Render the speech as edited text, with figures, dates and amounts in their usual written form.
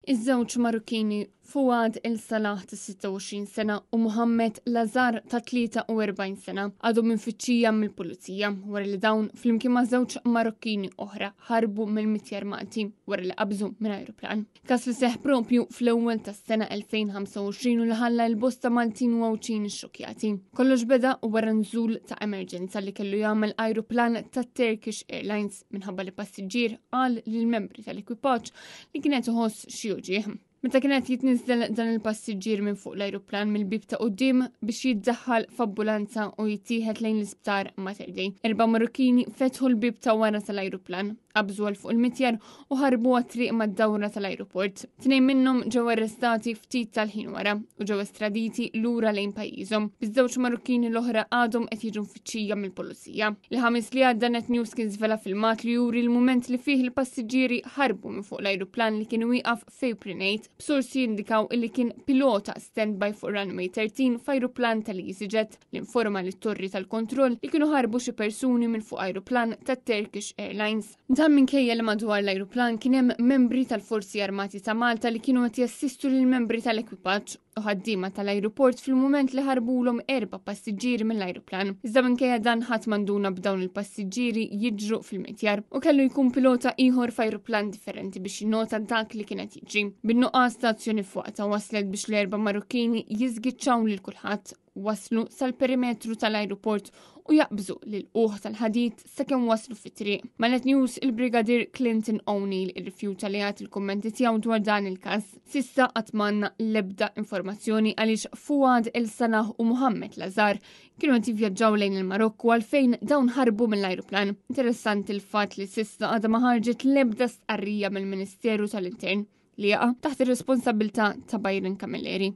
Iż-żewġ Marokkini Fouad El Salah ta' 26 sena u Mohammed Lazar ta' 43 sena għadu minfittxija mill-pulizija wara li dawn flimkien ma' żewġ Marokkini oħra ħarbu mill-miti armati wara li qabżu minn ajruplan. Kas li seħ propju fl-ewwel tas-sena 2025 u li ħalla l-bosta Maltin u Għawċin xokjati. Kollox beda wara nżul ta' emerġenza li kellu jagħmel ajruplan ta' Turkish Airlines minħabba li passiġġier qal lill-membri tal-ekwipaġġ li kienet iħoss xi uġigħ. Meta kienet jitniżel dan il-passiġġier minn fuq l-ajruplan mill-bib ta' quddiem biex jiddaħħal f'ambulanza u jittieħed lejn l-isptar Mater Dei. 4 Marokkini fetħu l-bib ta' wara tal-ajruplan, qabżu għal fuq il-mitjar u ħarbu għat-triq mad-dawra tal-ajruport. 2 minnhom ġew arrestati ftit tal-ħin wara u ġew estraditi lura lejn pajjiżhom. Biż-żewġ Marokkini l-oħra għadhom qed jiġu mfittxija mill-pulizija. Il-ħamis li għadda Net News kien żvela filmat li juri l-mument li fih il-passiġġieri ħarbu minn fuq l-ajruplan li kien wieqaf f'Aprilnate b'sorsi jindikaw illi kien pilota standby fuq runway 13 f'ajruplan tal-EasyJet li informa lit-torri tal-kontroll li kienu ħarbu xi persuni minn fuq ajruplan tat-Turkish Airlines. Dan minkejja li madwar l-ajruplan kien hemm membri tal-Forzi Armati ta' Malta li kienu qed jassistu lil membri tal-ekwipaġġ u ħaddiema tal-ajruport fil-mument li ħarbulhom 4 passiġġieri mill-ajruplan. Iżda minkejja dan ħadd m'għanduna b'dawn il-passiġġieri jiġru fil-mitjar u kellu jkun pilota ieħor f'ajruplan differenti biex jinnota dak li kienet jiġri. Bin-nuqqas ta' azzjoni fuqta waslet biex l-4 Marokkini jiżgiċċaw lil kulħadd waslu sal-perimetru tal-ajruport u jaqbżu lil-qoħ tal-ħadid sakemm waslu fit-triq. Ma' Net News il-Brigadir Clinton O'Neill irrifjuta li jagħti l-kummenti tiegħu dwar dan il-każ. Sissa qatt m'għandna l-ebda informazzjoni għaliex Fouad El Salah u Mohammed Lazar kienu qed jivvjaġġaw lejn il-Marokku għalfejn dawn ħarbu mill-ajruplan. Interessanti l-fatt li sissa għadha ma ħarġet l-ebda stqarrija mill-Ministeru tal-Intern li jaqa' taħt ir-responsabilità ta' Byron Camilleri.